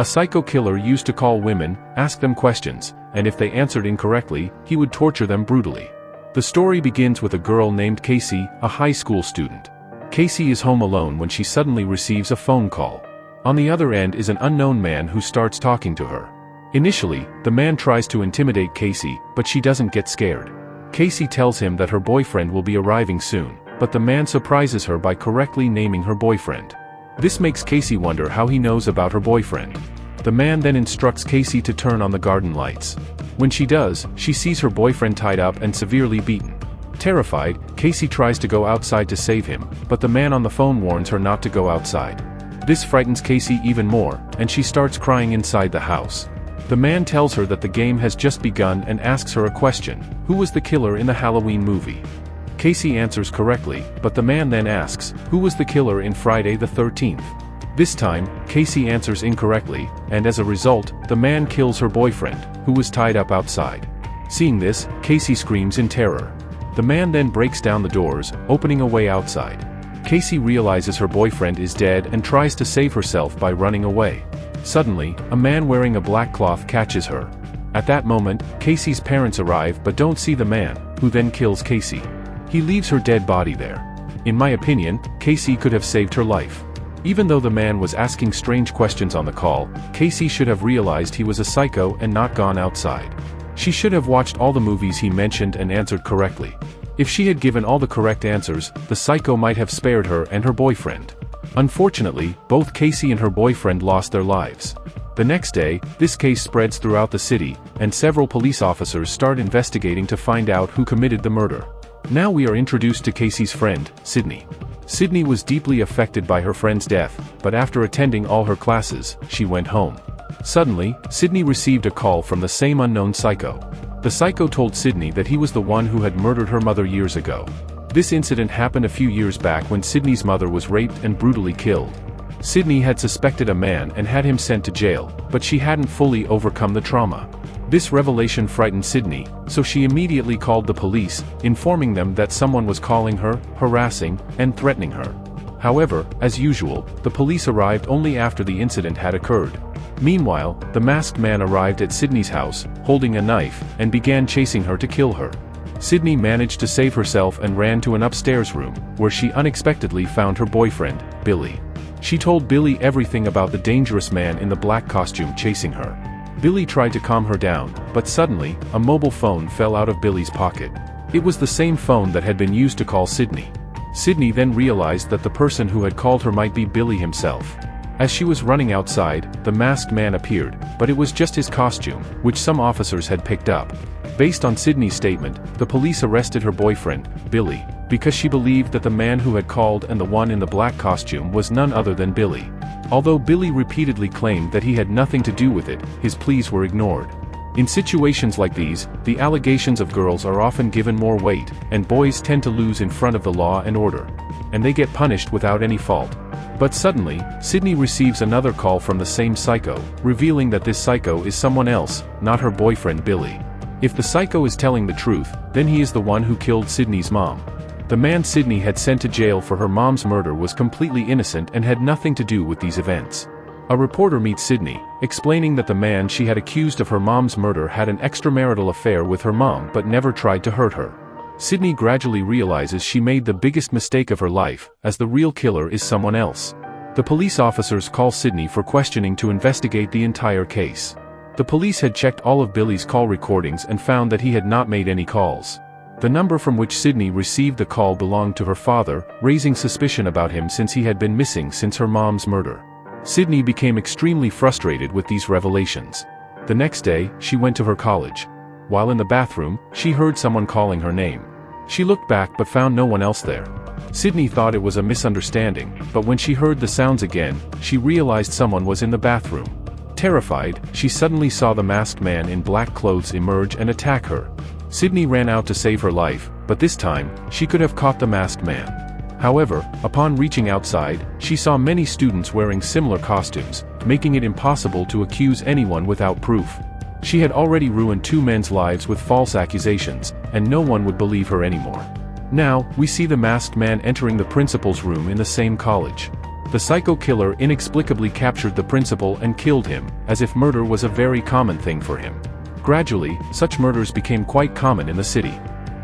A psycho killer used to call women, ask them questions, and if they answered incorrectly, he would torture them brutally. The story begins with a girl named Casey, a high school student. Casey is home alone when she suddenly receives a phone call. On the other end is an unknown man who starts talking to her. Initially, the man tries to intimidate Casey, but she doesn't get scared. Casey tells him that her boyfriend will be arriving soon, but the man surprises her by correctly naming her boyfriend. This makes Casey wonder how he knows about her boyfriend. The man then instructs Casey to turn on the garden lights. When she does, she sees her boyfriend tied up and severely beaten. Terrified, Casey tries to go outside to save him, but the man on the phone warns her not to go outside. This frightens Casey even more, and she starts crying inside the house. The man tells her that the game has just begun and asks her a question: who was the killer in the Halloween movie? Casey answers correctly, but the man then asks, who was the killer in Friday the 13th? This time, Casey answers incorrectly, and as a result, the man kills her boyfriend, who was tied up outside. Seeing this, Casey screams in terror. The man then breaks down the doors, opening a way outside. Casey realizes her boyfriend is dead and tries to save herself by running away. Suddenly, a man wearing a black cloth catches her. At that moment, Casey's parents arrive but don't see the man, who then kills Casey. He leaves her dead body there. In my opinion, Casey could have saved her life. Even though the man was asking strange questions on the call, Casey should have realized he was a psycho and not gone outside. She should have watched all the movies he mentioned and answered correctly. If she had given all the correct answers, the psycho might have spared her and her boyfriend. Unfortunately, both Casey and her boyfriend lost their lives. The next day, this case spreads throughout the city, and several police officers start investigating to find out who committed the murder. Now we are introduced to Casey's friend, Sydney. Sydney was deeply affected by her friend's death, but after attending all her classes, she went home. Suddenly, Sydney received a call from the same unknown psycho. The psycho told Sydney that he was the one who had murdered her mother years ago. This incident happened a few years back when Sydney's mother was raped and brutally killed. Sydney had suspected a man and had him sent to jail, but she hadn't fully overcome the trauma. This revelation frightened Sydney, so she immediately called the police, informing them that someone was calling her, harassing, and threatening her. However, as usual, the police arrived only after the incident had occurred. Meanwhile, the masked man arrived at Sydney's house, holding a knife, and began chasing her to kill her. Sydney managed to save herself and ran to an upstairs room, where she unexpectedly found her boyfriend, Billy. She told Billy everything about the dangerous man in the black costume chasing her. Billy tried to calm her down, but suddenly, a mobile phone fell out of Billy's pocket. It was the same phone that had been used to call Sydney. Sydney then realized that the person who had called her might be Billy himself. As she was running outside, the masked man appeared, but it was just his costume, which some officers had picked up. Based on Sydney's statement, the police arrested her boyfriend, Billy, because she believed that the man who had called and the one in the black costume was none other than Billy. Although Billy repeatedly claimed that he had nothing to do with it, his pleas were ignored. In situations like these, the allegations of girls are often given more weight, and boys tend to lose in front of the law and order. And they get punished without any fault. But suddenly, Sydney receives another call from the same psycho, revealing that this psycho is someone else, not her boyfriend Billy. If the psycho is telling the truth, then he is the one who killed Sydney's mom. The man Sydney had sent to jail for her mom's murder was completely innocent and had nothing to do with these events. A reporter meets Sydney, explaining that the man she had accused of her mom's murder had an extramarital affair with her mom but never tried to hurt her. Sydney gradually realizes she made the biggest mistake of her life, as the real killer is someone else. The police officers call Sydney for questioning to investigate the entire case. The police had checked all of Billy's call recordings and found that he had not made any calls. The number from which Sydney received the call belonged to her father, raising suspicion about him since he had been missing since her mom's murder. Sydney became extremely frustrated with these revelations. The next day, she went to her college. While in the bathroom, she heard someone calling her name. She looked back but found no one else there. Sydney thought it was a misunderstanding, but when she heard the sounds again, she realized someone was in the bathroom. Terrified, she suddenly saw the masked man in black clothes emerge and attack her. Sydney ran out to save her life, but this time, she could have caught the masked man. However, upon reaching outside, she saw many students wearing similar costumes, making it impossible to accuse anyone without proof. She had already ruined 2 men's lives with false accusations, and no one would believe her anymore. Now, we see the masked man entering the principal's room in the same college. The psycho killer inexplicably captured the principal and killed him, as if murder was a very common thing for him. Gradually, such murders became quite common in the city.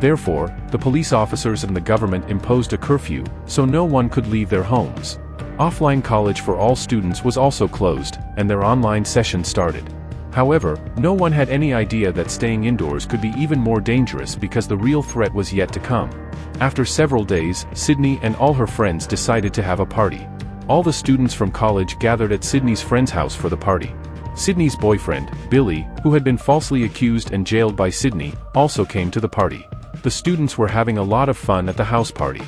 Therefore, the police officers and the government imposed a curfew, so no one could leave their homes. Offline college for all students was also closed, and their online session started. However, no one had any idea that staying indoors could be even more dangerous because the real threat was yet to come. After several days, Sydney and all her friends decided to have a party. All the students from college gathered at Sydney's friend's house for the party. Sydney's boyfriend, Billy, who had been falsely accused and jailed by Sydney, also came to the party. The students were having a lot of fun at the house party.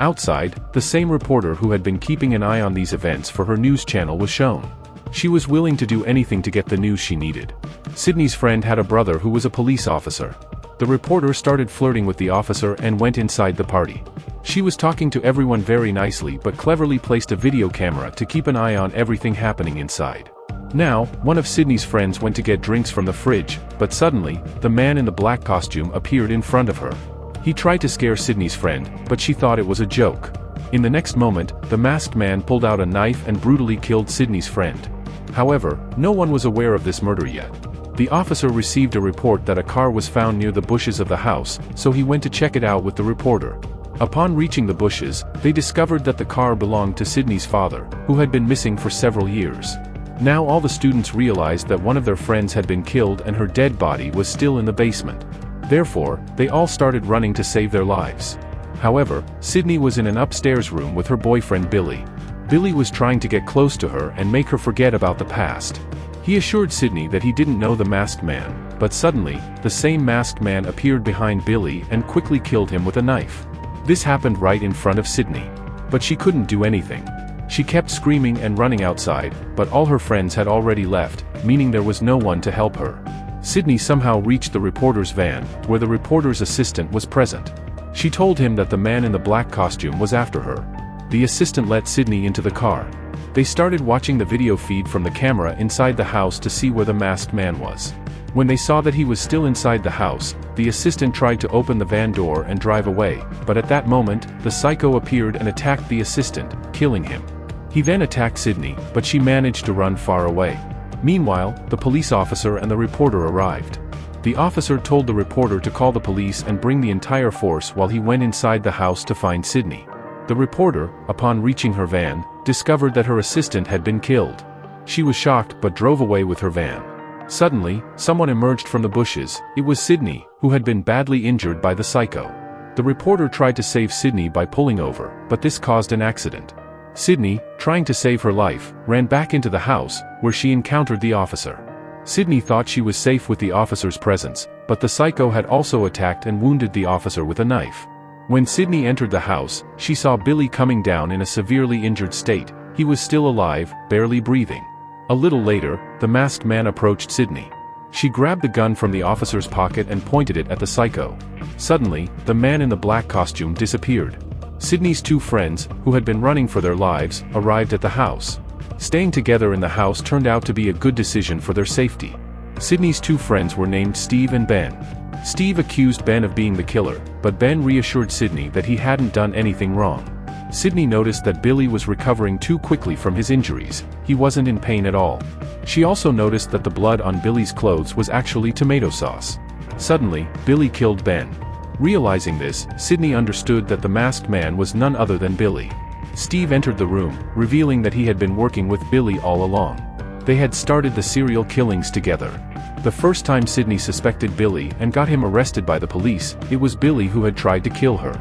Outside, the same reporter who had been keeping an eye on these events for her news channel was shown. She was willing to do anything to get the news she needed. Sydney's friend had a brother who was a police officer. The reporter started flirting with the officer and went inside the party. She was talking to everyone very nicely but cleverly placed a video camera to keep an eye on everything happening inside. Now, one of Sydney's friends went to get drinks from the fridge, but suddenly, the man in the black costume appeared in front of her. He tried to scare Sydney's friend, but she thought it was a joke. In the next moment, the masked man pulled out a knife and brutally killed Sydney's friend. However, no one was aware of this murder yet. The officer received a report that a car was found near the bushes of the house, so he went to check it out with the reporter. Upon reaching the bushes, they discovered that the car belonged to Sydney's father, who had been missing for several years. Now all the students realized that one of their friends had been killed and her dead body was still in the basement. Therefore, they all started running to save their lives. However, Sydney was in an upstairs room with her boyfriend Billy. Billy was trying to get close to her and make her forget about the past. He assured Sydney that he didn't know the masked man, but suddenly, the same masked man appeared behind Billy and quickly killed him with a knife. This happened right in front of Sydney. But she couldn't do anything. She kept screaming and running outside, but all her friends had already left, meaning there was no one to help her. Sydney somehow reached the reporter's van, where the reporter's assistant was present. She told him that the man in the black costume was after her. The assistant let Sydney into the car. They started watching the video feed from the camera inside the house to see where the masked man was. When they saw that he was still inside the house, the assistant tried to open the van door and drive away, but at that moment, the psycho appeared and attacked the assistant, killing him. He then attacked Sydney, but she managed to run far away. Meanwhile, the police officer and the reporter arrived. The officer told the reporter to call the police and bring the entire force while he went inside the house to find Sydney. The reporter, upon reaching her van, discovered that her assistant had been killed. She was shocked but drove away with her van. Suddenly, someone emerged from the bushes. It was Sydney, who had been badly injured by the psycho. The reporter tried to save Sydney by pulling over, but this caused an accident. Sydney, trying to save her life, ran back into the house, where she encountered the officer. Sydney thought she was safe with the officer's presence, but the psycho had also attacked and wounded the officer with a knife. When Sydney entered the house, she saw Billy coming down in a severely injured state. He was still alive, barely breathing. A little later, the masked man approached Sydney. She grabbed the gun from the officer's pocket and pointed it at the psycho. Suddenly, the man in the black costume disappeared. Sydney's two friends, who had been running for their lives, arrived at the house. Staying together in the house turned out to be a good decision for their safety. Sydney's two friends were named Steve and Ben. Steve accused Ben of being the killer, but Ben reassured Sydney that he hadn't done anything wrong. Sydney noticed that Billy was recovering too quickly from his injuries. He wasn't in pain at all. She also noticed that the blood on Billy's clothes was actually tomato sauce. Suddenly, Billy killed Ben. Realizing this, Sydney understood that the masked man was none other than Billy. Steve entered the room, revealing that he had been working with Billy all along. They had started the serial killings together. The first time Sydney suspected Billy and got him arrested by the police, it was Billy who had tried to kill her.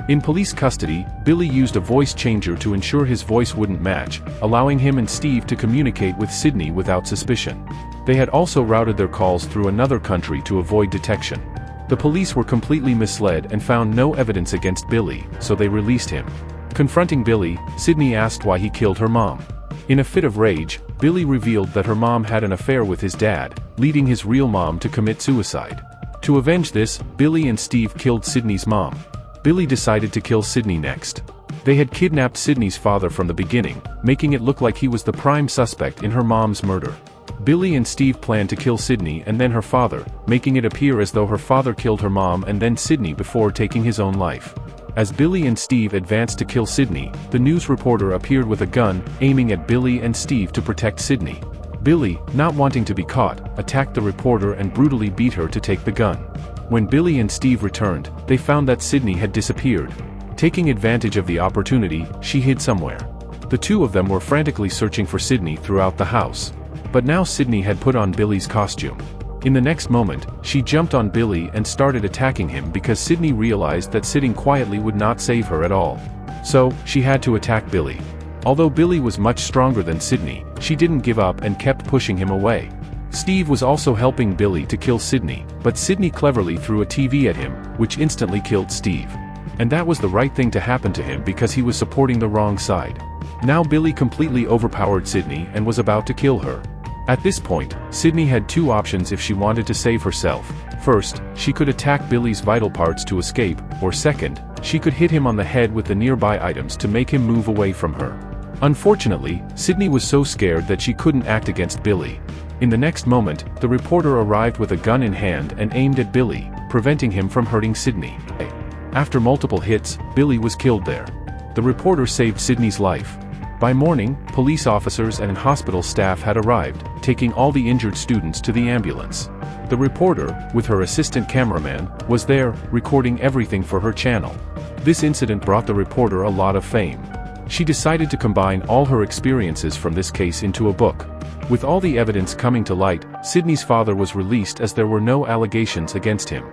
In police custody, Billy used a voice changer to ensure his voice wouldn't match, allowing him and Steve to communicate with Sydney without suspicion. They had also routed their calls through another country to avoid detection. The police were completely misled and found no evidence against Billy, so they released him. Confronting Billy, Sydney asked why he killed her mom. In a fit of rage, Billy revealed that her mom had an affair with his dad, leading his real mom to commit suicide. To avenge this, Billy and Steve killed Sydney's mom. Billy decided to kill Sydney next. They had kidnapped Sydney's father from the beginning, making it look like he was the prime suspect in her mom's murder. Billy and Steve planned to kill Sydney and then her father, making it appear as though her father killed her mom and then Sydney before taking his own life. As Billy and Steve advanced to kill Sydney, the news reporter appeared with a gun, aiming at Billy and Steve to protect Sydney. Billy, not wanting to be caught, attacked the reporter and brutally beat her to take the gun. When Billy and Steve returned, they found that Sydney had disappeared. Taking advantage of the opportunity, she hid somewhere. The two of them were frantically searching for Sydney throughout the house. But now Sydney had put on Billy's costume. In the next moment, she jumped on Billy and started attacking him because Sydney realized that sitting quietly would not save her at all. So, she had to attack Billy. Although Billy was much stronger than Sydney, she didn't give up and kept pushing him away. Steve was also helping Billy to kill Sydney, but Sydney cleverly threw a TV at him, which instantly killed Steve. And that was the right thing to happen to him because he was supporting the wrong side. Now Billy completely overpowered Sydney and was about to kill her. At this point, Sydney had two options if she wanted to save herself. First, she could attack Billy's vital parts to escape, or second, she could hit him on the head with the nearby items to make him move away from her. Unfortunately, Sydney was so scared that she couldn't act against Billy. In the next moment, the reporter arrived with a gun in hand and aimed at Billy, preventing him from hurting Sydney. After multiple hits, Billy was killed there. The reporter saved Sydney's life. By morning, police officers and hospital staff had arrived, taking all the injured students to the ambulance. The reporter, with her assistant cameraman, was there, recording everything for her channel. This incident brought the reporter a lot of fame. She decided to combine all her experiences from this case into a book. With all the evidence coming to light, Sydney's father was released as there were no allegations against him.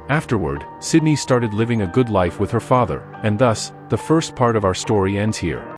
Afterward, Sydney started living a good life with her father, and thus, the first part of our story ends here.